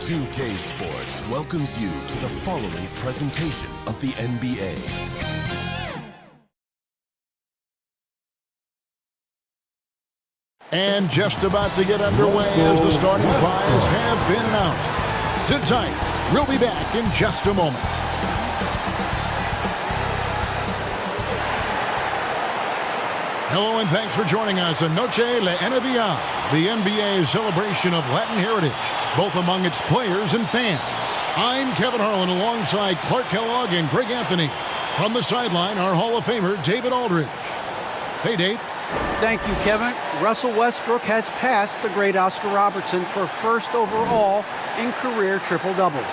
2K Sports welcomes you to the following presentation of the NBA. And just about to get underway as the starting fives have been announced. Sit tight. We'll be back in just a moment. Hello and thanks for joining us on Noche La NBA, the NBA's celebration of Latin heritage, both among its players and fans. I'm Kevin Harlan alongside Clark Kellogg and Greg Anthony. From the sideline, our Hall of Famer, David Aldridge. Hey, Dave. Thank you, Kevin. Russell Westbrook has passed the great Oscar Robertson for first overall in career triple-doubles.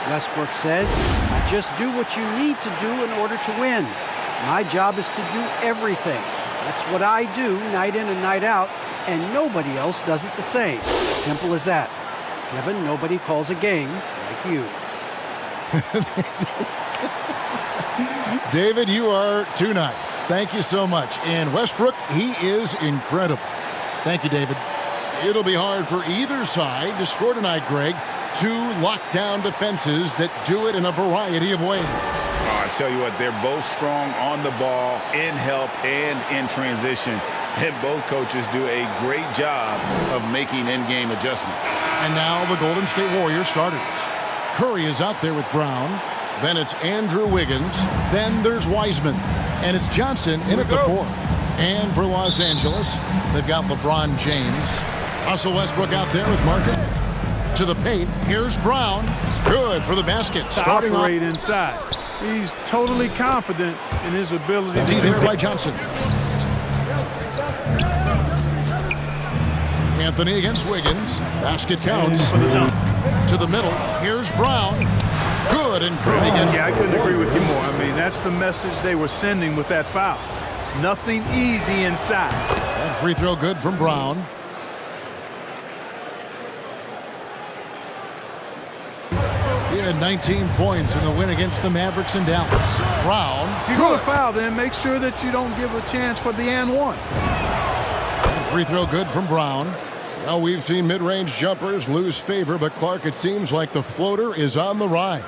Westbrook says, "I just do what you need to do in order to win. My job is to do everything. That's what I do night in and night out, and nobody else does it the same." Simple as that. Kevin, nobody calls a game like you. David, you are too nice. Thank you so much. And Westbrook, he is incredible. Thank you, David. It'll be hard for either side to score tonight, Greg. Two lockdown defenses that do it in a variety of ways. I tell you what, they're both strong on the ball, in help, and in transition. And both coaches do a great job of making in-game adjustments. And now the Golden State Warriors starters. Curry is out there with Brown. Then it's Andrew Wiggins. Then there's Wiseman. And it's Johnson in at the 4. And for Los Angeles, they've got LeBron James. Russell Westbrook out there with Marcus. To the paint. Here's Brown. Good for the basket. Starting off inside. He's totally confident in his ability to do there by Johnson. Anthony against Wiggins. Basket counts. For the dunk. To the middle. Here's Brown. Good, and Curry against. Yeah, I couldn't agree with you more. I mean, that's the message they were sending with that foul. Nothing easy inside. That free throw good from Brown. He had 19 points in the win against the Mavericks in Dallas. Brown. If you're going to foul, then make sure that you don't give a chance for the and one. That free throw good from Brown. Well, we've seen mid-range jumpers lose favor, but Clark, it seems like the floater is on the rise.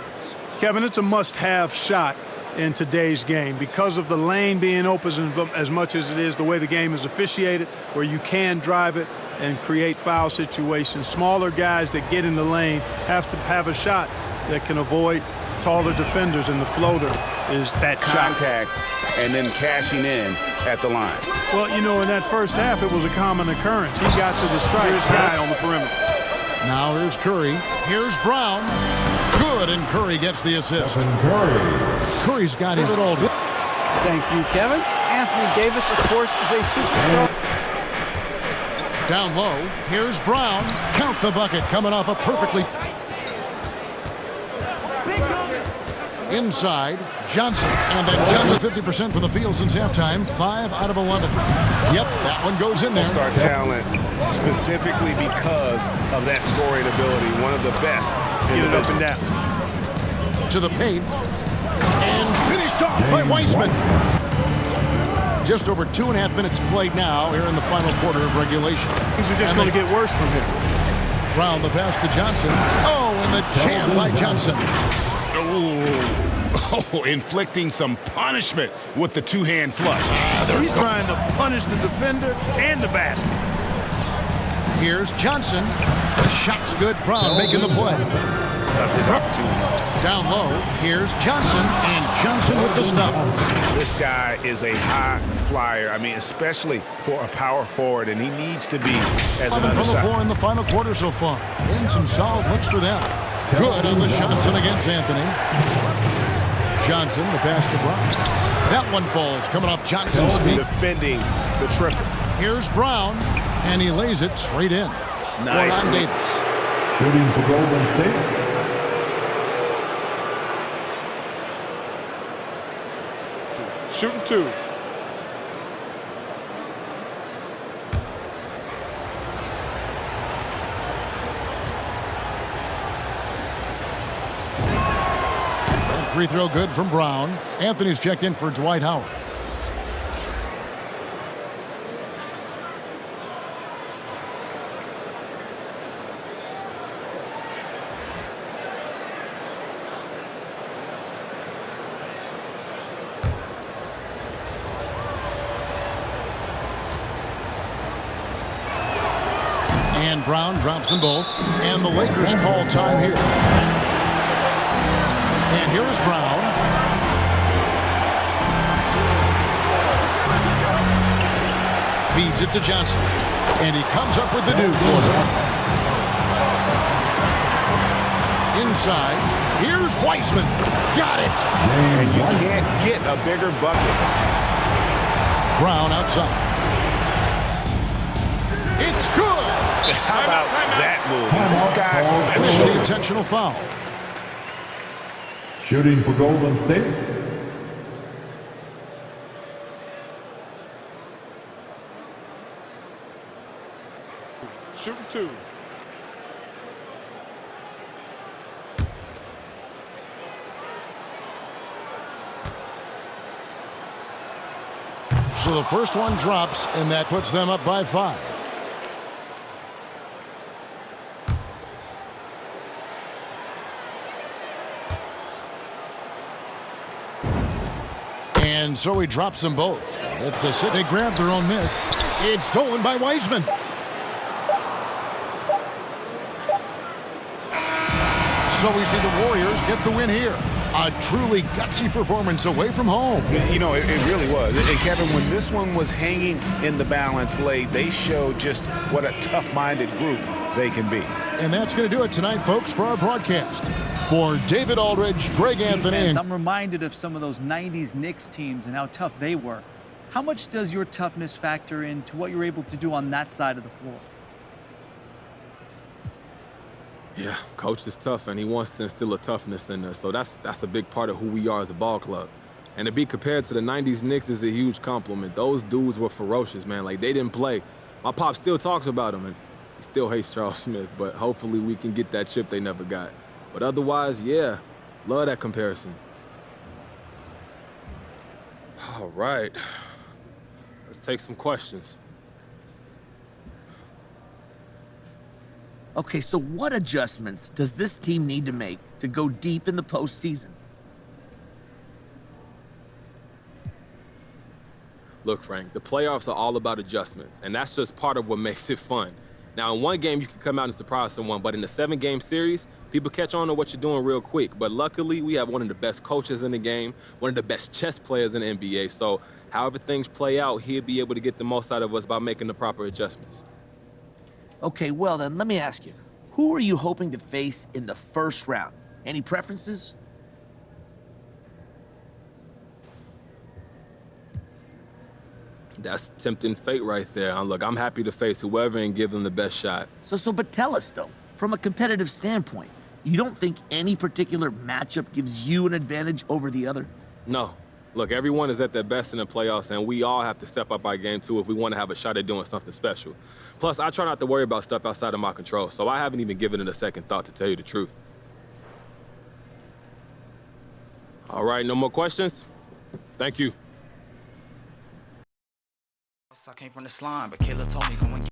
Kevin, it's a must-have shot in today's game because of the lane being open as much as it is, the way the game is officiated, where you can drive it and create foul situations. Smaller guys that get in the lane have to have a shot that can avoid taller defenders, and the floater is that contact and then cashing in at the line. Well, you know, in that first half, it was a common occurrence. He got to the strike. This guy on the perimeter. Now here's Curry. Here's Brown. Good, and Curry gets the assist. Curry's got his all. Thank you, Kevin. Anthony Davis, of course, is a superstar. Down low, here's Brown. Count the bucket, coming off a perfectly. Inside, Johnson. And then Johnson 50% from the field since halftime. 5 out of 11. Yep, that one goes in there. All-star talent specifically because of that scoring ability. One of the best in the business. Up and down. To the paint. And finished off by Wiseman. Just over 2.5 minutes played now here in the final quarter of regulation. Things are just going to get worse from here. Round the pass to Johnson. Oh, and the jam by Johnson. Oh, inflicting some punishment with the two-hand flush. He's trying to punish the defender and the basket. Here's Johnson. The shot's good. Brown making the play. Of his opportunity. Down low, here's Johnson, and Johnson with the stop. This guy is a high flyer. I mean, especially for a power forward, and he needs to be as an From the underside. floor in the final quarter so far. And some solid looks for them. Good on the shots and against Anthony. Johnson, the pass to Brown. That one falls, coming off Johnson's feet. Defending the triple. Here's Brown, and he lays it straight in. Nice. Davis. Shooting for Golden State. Shooting 2. That free throw good from Brown. Anthony's checked in for Dwight Howard. And Brown drops them both. And the Lakers call time here. And here is Brown. Feeds it to Johnson. And he comes up with the deuce. Inside. Here's Wiseman. Got it. And you can't get a bigger bucket. Brown outside. It's good. How about that move? This guy's special. The intentional foul. Shooting for Golden State. Shooting two. So the first one drops, and that puts them up by 5. And so he drops them both. It's a 6. They grab their own miss. It's stolen by Wiseman. So we see the Warriors get the win here. A truly gutsy performance away from home. You know, it really was. And Kevin, when this one was hanging in the balance late, they showed just what a tough-minded group they can be. And that's going to do it tonight, folks, for our broadcast. For David Aldridge, Greg Anthony. I'm reminded of some of those 90s Knicks teams and how tough they were. How much does your toughness factor into what you're able to do on that side of the floor? Yeah, coach is tough, and he wants to instill a toughness in us. So that's a big part of who we are as a ball club. And to be compared to the 90s Knicks is a huge compliment. Those dudes were ferocious, man. Like, they didn't play. My pop still talks about them, and he still hates Charles Smith. But hopefully we can get that chip they never got. But otherwise, yeah, love that comparison. All right. Let's take some questions. Okay, so what adjustments does this team need to make to go deep in the postseason? Look, Frank, the playoffs are all about adjustments, and that's just part of what makes it fun. Now, in one game, you can come out and surprise someone, but in a 7-game series, people catch on to what you're doing real quick. But luckily, we have one of the best coaches in the game, one of the best chess players in the NBA. So however things play out, he'll be able to get the most out of us by making the proper adjustments. Okay, well then, let me ask you. Who are you hoping to face in the first round? Any preferences? That's tempting fate right there. Look, I'm happy to face whoever and give them the best shot. But tell us, though, from a competitive standpoint, you don't think any particular matchup gives you an advantage over the other? No. Look, everyone is at their best in the playoffs, and we all have to step up our game, too, if we want to have a shot at doing something special. Plus, I try not to worry about stuff outside of my control, so I haven't even given it a second thought, to tell you the truth. All right, no more questions? Thank you. I came from the slime, but Kayla told me go and